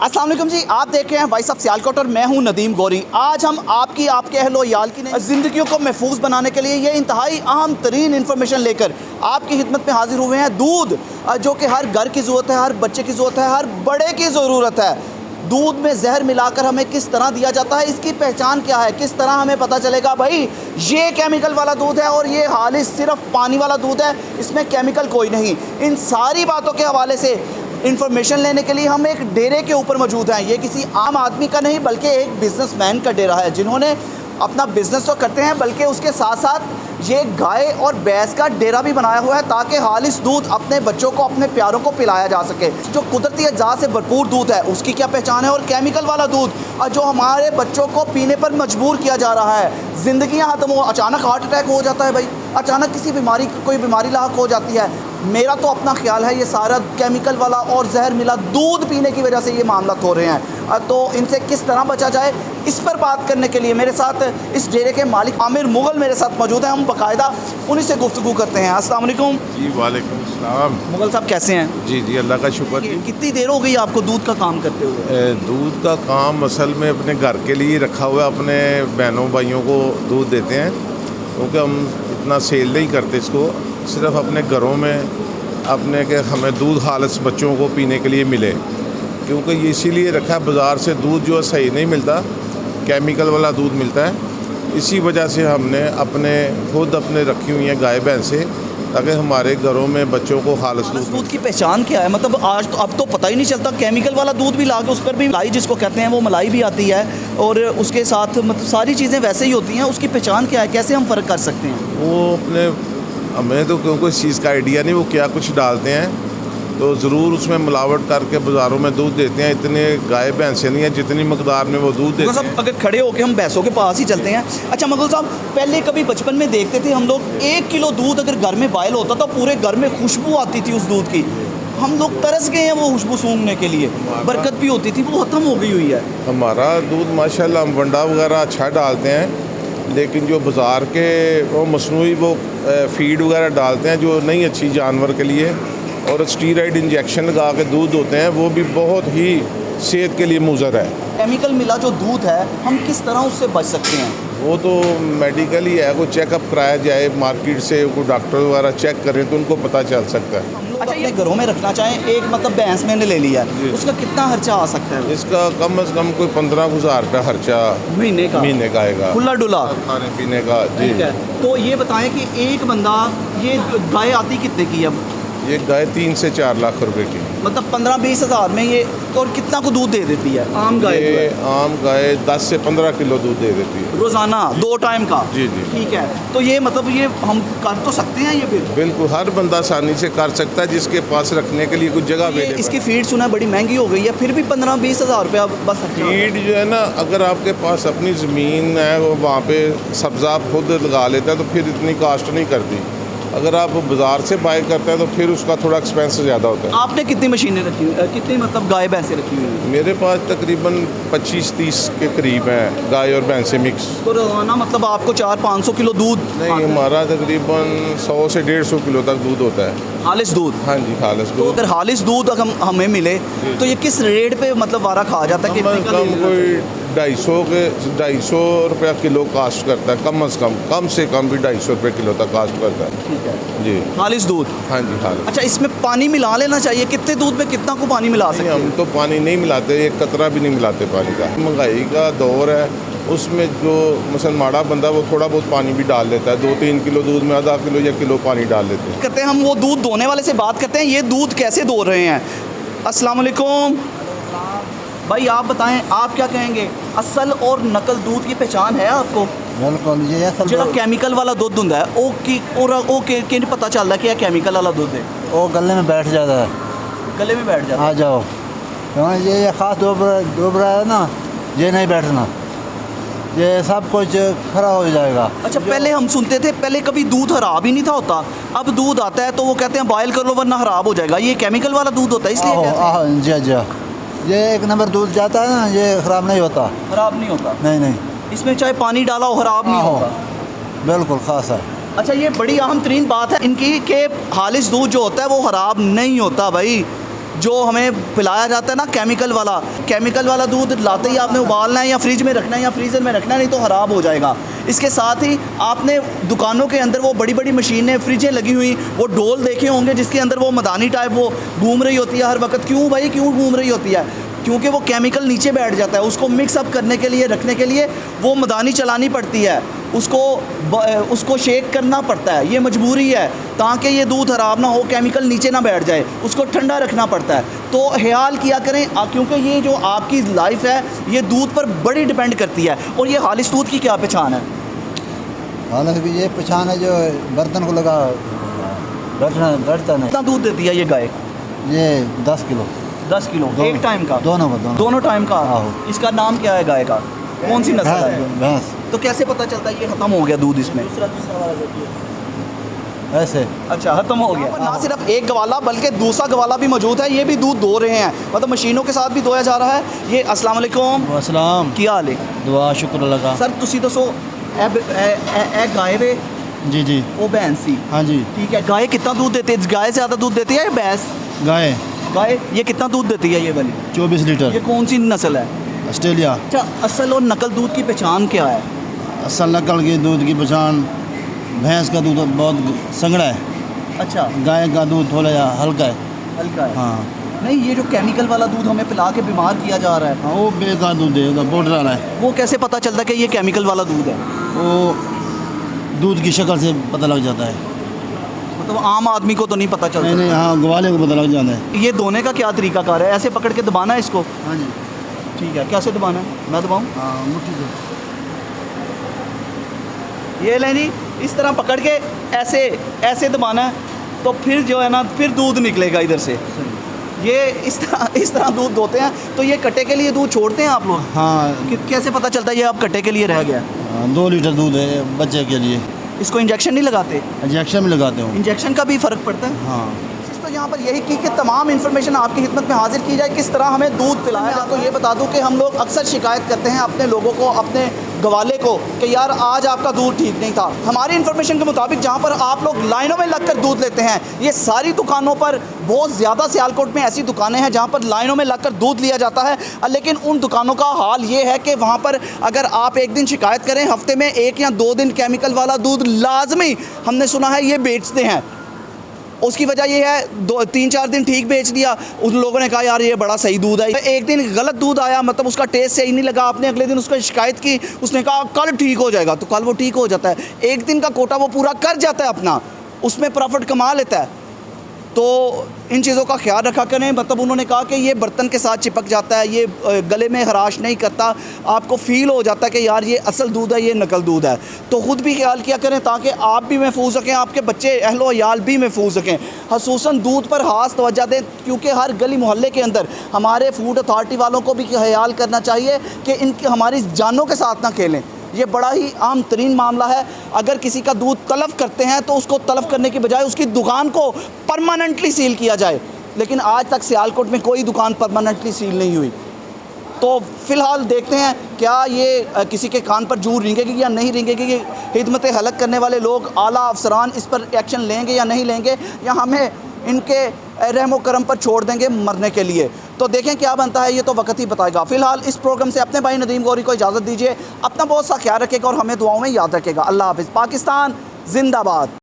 अस्सलाम वालेकुम जी, आप देख रहे हैं वॉइस ऑफ सियालकोट और मैं हूं नदीम गौरी। आज हम आपकी आपके अहलो याल की ज़िंदगियों को महफूज बनाने के लिए ये इंतहाई अहम तरीन इन्फॉर्मेशन लेकर आपकी खिदमत में हाजिर हुए हैं। दूध जो कि हर घर की ज़रूरत है, हर बच्चे की ज़रूरत है, हर बड़े की ज़रूरत है। दूध में जहर मिलाकर हमें किस तरह दिया जाता है, इसकी पहचान क्या है, किस तरह हमें पता चलेगा भाई ये केमिकल वाला दूध है और ये खालिस सिर्फ पानी वाला दूध है, इसमें केमिकल कोई नहीं। इन सारी बातों के हवाले से इन्फॉर्मेशन लेने के लिए हम एक डेरे के ऊपर मौजूद हैं। ये किसी आम आदमी का नहीं बल्कि एक बिजनेसमैन का डेरा है, जिन्होंने अपना बिजनेस तो करते हैं बल्कि उसके साथ साथ ये गाय और भैंस का डेरा भी बनाया हुआ है ताकि खालिस दूध अपने बच्चों को, अपने प्यारों को पिलाया जा सके। जो कुदरती अज्जा से भरपूर दूध है उसकी क्या पहचान है, और केमिकल वाला दूध जो हमारे बच्चों को पीने पर मजबूर किया जा रहा है। ज़िंदगियाँ ख़त्म हो, अचानक हार्ट अटैक हो जाता है भाई, अचानक किसी बीमारी कोई बीमारी लाक हो जाती है। मेरा तो अपना ख्याल है ये सारा केमिकल वाला और जहर मिला दूध पीने की वजह से ये मामला हो रहे हैं। तो इनसे किस तरह बचा जाए, इस पर बात करने के लिए मेरे साथ इस डेरे के मालिक आमिर मुगल मेरे साथ मौजूद हैं। हम बाकायदा उन्हीं से गुफ्तगू करते हैं। अस्सलाम वालेकुम जी। वालेकुम सलाम। मुगल साहब कैसे हैं? जी जी, अल्लाह का शुक्र। कितनी देर हो गई आपको दूध का काम करते हुए? दूध का काम असल में अपने घर के लिए रखा हुआ है, अपने बहनों भाइयों को दूध देते हैं, क्योंकि हम इतना सेल नहीं करते इसको, सिर्फ अपने घरों में अपने के हमें दूध खालिस बच्चों को पीने के लिए मिले। क्योंकि ये इसीलिए रखा है, बाज़ार से दूध जो है सही नहीं मिलता, केमिकल वाला दूध मिलता है। इसी वजह से हमने खुद अपने रखी हुई हैं गाय भैंसें, ताकि हमारे घरों में बच्चों को खालिस दूध की पहचान क्या है? मतलब आज तो अब तो पता ही नहीं चलता, केमिकल वाला दूध भी ला के उस पर भी मलाई जिसको कहते हैं वो मलाई भी आती है और उसके साथ मतलब सारी चीज़ें वैसे ही होती हैं। उसकी पहचान क्या है, कैसे हम फ़र्क कर सकते हैं? वो हमें तो क्योंकि इस चीज़ का आइडिया नहीं वो क्या कुछ डालते हैं, तो ज़रूर उसमें मिलावट करके बाज़ारों में दूध देते हैं। इतने गाय भैंसें नहीं हैं जितनी मकदार में वो दूध देते हैं। अगर खड़े होकर हम भैंसों के पास ही चलते हैं। अच्छा मुगल साहब, पहले कभी बचपन में देखते थे हम लोग 1 किलो दूध अगर घर में बॉयल होता तो पूरे घर में खुशबू आती थी उस दूध की। हम लोग तरस गए हैं वो खुशबू सूंघने के लिए, बरकत भी होती थी, वो ख़त्म हो गई हुई है। हमारा दूध माशाल्लाह हम वंडा वगैरह अच्छा डालते हैं, लेकिन जो बाज़ार के वो मसनूई वो फीड वगैरह डालते हैं जो नहीं अच्छी जानवर के लिए, और स्टीरॉइड इंजेक्शन लगा के दूध होते हैं, वो भी बहुत ही सेहत के लिए मुज़र है। केमिकल मिला जो दूध है हम किस तरह उससे बच सकते हैं? वो तो मेडिकल ही है, कोई चेकअप कराया जाए मार्केट से, कोई डॉक्टर वगैरह चेक करें तो उनको पता चल सकता है। अच्छा, ये घरों में रखना चाहें, एक मतलब भैंस मैंने ले लिया है, उसका कितना खर्चा आ सकता है? इसका कम से कम कोई 15,000 का खर्चा महीने का आएगा, खुला डुला खाने पीने का। जी है। तो ये बताएं कि एक बंदा, ये गाय आती कितने की है? ये गाय 3 से 4 लाख रुपए की, मतलब 15-20 हज़ार में ये, और कितना को दूध दे देती है आम गाय? आम गाय 10 से 15 किलो दूध दे देती है रोज़ाना 2 टाइम का। जी जी, ठीक है। तो ये मतलब ये हम कर तो सकते हैं ये? बिल्कुल हर बंदा आसानी से कर सकता है जिसके पास रखने के लिए कुछ जगह अवेलेबल। इसकी फीड सुना बड़ी महंगी हो गई है, फिर भी 15-20 हज़ार रुपया बस। फीड जो है ना, अगर आपके पास अपनी ज़मीन है वो वहाँ पे सब्ज़ा खुद लगा लेता है तो फिर इतनी कास्ट नहीं करती। अगर आप बाज़ार से बाय करते हैं तो फिर उसका थोड़ा एक्सपेंस ज़्यादा होता है। आपने कितनी मशीनें रखी हुई, कितनी मतलब गाय भैंसें रखी हुई हैं? मेरे पास तकरीबन 25-30 के करीब हैं गाय और भैंसें मिक्स। तो रोज़ाना मतलब आपको 400-500 किलो दूध? नहीं, हमारा तकरीबन 100 से 150 किलो तक दूध होता है। खालिस दूध? हाँ जी, खालिस दूध। तो अगर खालिस दूध अगर हमें मिले तो ये किस रेट पे मतलब वारा खा जाता है? कम कोई 250 रुपया किलो कास्ट करता है, कम से कम भी 250 रुपये किलो तक कास्ट करता है। ठीक है जी, खालिस दूध? हाँ जी, खालिस। अच्छा, इसमें पानी मिला लेना चाहिए? कितने दूध में कितना को पानी मिला सकते हैं? हम तो पानी नहीं मिलाते, एक कतरा भी नहीं मिलाते पानी का। महंगाई का दौर है, उसमें जो मसलन माड़ा बंदा वो थोड़ा बहुत पानी भी डाल लेता है, 2-3 किलो दूध में आधा किलो या किलो पानी डाल लेते हैं। कहते हैं हम वो दूध धोने वाले से बात करते हैं, ये दूध कैसे धो रहे हैं? अस्सलाम वालेकुम भाई, आप बताएं आप क्या कहेंगे, असल और नकल दूध की पहचान है आपको? बिल्कुल, ये असल जो केमिकल वाला दूध होता है वो कि पता चलता है कि यह केमिकल वाला दूध है? वो गले में बैठ जाता है, गले में बैठ जाता है। आ जाओ, ये ख़ास डूब रहा है ना, ये नहीं बैठना, ये सब कुछ खराब हो जाएगा। अच्छा, पहले हम सुनते थे पहले कभी दूध खराब ही नहीं था होता, अब दूध आता है तो वो कहते हैं बॉयल कर लो वरना खराब हो जाएगा। ये केमिकल वाला दूध होता है इसलिए कहते हैं? जी, ये 1 नंबर दूध जाता है ना, ये ख़राब नहीं होता। खराब नहीं होता? नहीं, इसमें चाहे पानी डाला हो खराब नहीं होता? बिल्कुल ख़ास है। अच्छा, ये बड़ी अहम तरीन बात है इनकी कि खालिस दूध जो होता है वो ख़राब नहीं होता भाई। जो हमें पिलाया जाता है ना केमिकल वाला दूध लाते ही आपने उबालना है या फ्रिज में रखना है या फ्रीज़र में रखना है, नहीं तो ख़राब हो जाएगा। इसके साथ ही आपने दुकानों के अंदर वो बड़ी बड़ी मशीनें, फ्रिजें लगी हुई, वो डोल देखे होंगे जिसके अंदर वो मदानी टाइप वो घूम रही होती है हर वक्त। क्यों भाई, क्यों घूम रही होती है? क्योंकि वो केमिकल नीचे बैठ जाता है, उसको मिक्स अप करने के लिए, रखने के लिए वो मदानी चलानी पड़ती है, उसको शेक करना पड़ता है, ये मजबूरी है ताकि ये दूध ख़राब ना हो, केमिकल नीचे ना बैठ जाए, उसको ठंडा रखना पड़ता है। तो ख्याल किया करें, क्योंकि ये जो आपकी लाइफ है ये दूध पर बड़ी डिपेंड करती है। और ये खालिस दूध की क्या पहचान है? हालांकि ये पहचान है जो बर्तन को लगा बैठता नहीं। कितना दूध देती है ये गाय? ये 10 किलो। 10 किलो एक टाइम का? दोनों टाइम का। आहो। इसका नाम क्या है गाय का? कौन सी नस्ल है? भैंस। तो कैसे पता चलता है ये ख़त्म हो गया दूध इसमें? ऐसे। अच्छा, ख़त्म हो गया। ना सिर्फ एक गवाला बल्कि दूसरा गवाला भी मौजूद है, ये भी दूध धो रहे हैं, मतलब मशीनों के साथ भी धोया जा रहा है ये। अस्सलाम वालेकुम। अस्सलाम। क्या हाल है? दुआ शुक्र अल्लाह का। सर तुसी दसो ए गाय वे जी जी। वो भैंस सी, हाँ जी। ठीक है। गाय कितना दूध देती है? गाय ज़्यादा दूध देती है या भैंस? गाय गाय ये कितना दूध देती है ये वाली? 24 ये लीटर। कौन सी नस्ल है? ऑस्ट्रेलिया। अच्छा, असल और नकल दूध की पहचान क्या है? असल नकल के दूध की पहचान, भैंस का दूध बहुत संगड़ा है, अच्छा, गाय का दूध थोड़ा हल्का है। हल्का है। हाँ नहीं, ये जो केमिकल वाला दूध हमें पिला के बीमार किया जा रहा है, हाँ, वो बेकार दूध है, पाउडर वाला है। वो कैसे पता चलता है कि ये केमिकल वाला दूध है? वो दूध की शक्ल से पता लग जाता है। मतलब आम आदमी को तो नहीं पता चलता? नहीं, हाँ, ग्वाले को पता लग जाता है। ये धोने का क्या तरीका कार है? ऐसे पकड़ के दबाना है इसको? हाँ जी। ठीक है, कैसे दबाना है? मैं दबाऊँ? हाँ, मुट्ठी से। ये लें जी, इस तरह पकड़ के ऐसे दबाना है, तो फिर जो है ना, फिर दूध निकलेगा इधर से। ये इस तरह दूध धोते हैं। तो ये कट्टे के लिए दूध छोड़ते हैं आप लोग? हाँ। कैसे पता चलता है ये अब कट्टे के लिए रह गया? 2 लीटर दूध है बच्चे के लिए। इसको इंजेक्शन नहीं लगाते? इंजेक्शन भी लगाते हो। इंजेक्शन का भी फ़र्क पड़ता है? हाँ। तो यहाँ पर यही की कि तमाम इन्फॉर्मेशन आपकी खिदमत में हाजिर की जाए, किस तरह हमें दूध पिलाया। मैं आपको ये बता दूं कि हम लोग अक्सर शिकायत करते हैं अपने लोगों को, अपने गवाले को, कि यार आज आपका दूध ठीक नहीं था। हमारी इन्फॉर्मेशन के मुताबिक जहाँ पर आप लोग लाइनों में लगकर दूध लेते हैं, ये सारी दुकानों पर, बहुत ज़्यादा सियालकोट में ऐसी दुकानें हैं जहाँ पर लाइनों में लगकर दूध लिया जाता है। लेकिन उन दुकानों का हाल ये है कि वहाँ पर अगर आप एक दिन शिकायत करें, हफ्ते में 1 या 2 दिन केमिकल वाला दूध लाजमी, हमने सुना है, ये बेचते हैं। उसकी वजह ये है 2-3-4 दिन ठीक बेच दिया, उन लोगों ने कहा यार ये बड़ा सही दूध है। एक दिन गलत दूध आया, मतलब उसका टेस्ट सही नहीं लगा, आपने अगले दिन उसका शिकायत की, उसने कहा कल ठीक हो जाएगा, तो कल वो ठीक हो जाता है। एक दिन का कोटा वो पूरा कर जाता है अपना, उसमें प्रॉफिट कमा लेता है। तो इन चीज़ों का ख्याल रखा करें। मतलब उन्होंने कहा कि ये बर्तन के साथ चिपक जाता है, ये गले में खराश नहीं करता, आपको फ़ील हो जाता है कि यार ये असल दूध है, ये नकल दूध है। तो ख़ुद भी ख्याल किया करें ताकि आप भी महफूज सकें, आपके बच्चे अहलो याल भी महफूज सकें। खसूसन दूध पर खास तवज्जो दें, क्योंकि हर गली मोहल्ले के अंदर हमारे फूड अथॉरिटी वालों को भी ख्याल करना चाहिए कि इनकी हमारी जानों के साथ ना खेलें। ये बड़ा ही आम तरीन मामला है। अगर किसी का दूध तलब करते हैं तो उसको तलब करने की बजाय उसकी दुकान को परमानेंटली सील किया जाए, लेकिन आज तक सियालकोट में कोई दुकान परमानेंटली सील नहीं हुई। तो फ़िलहाल देखते हैं क्या ये किसी के कान पर जूर रेंगेगी या नहीं रेंगेगी। ये खिदमत हलक करने वाले लोग, आला अफसरान इस पर एक्शन लेंगे या नहीं लेंगे, या हमें इनके रहमो करम पर छोड़ देंगे मरने के लिए। तो देखें क्या बनता है, ये तो वक्त ही बताएगा। फ़िलहाल इस प्रोग्राम से अपने भाई नदीम गौरी को इजाज़त दीजिए। अपना बहुत सा ख्याल रखेगा और हमें दुआओं में याद रखेगा। अल्लाह हाफ़िज़। पाकिस्तान जिंदाबाद।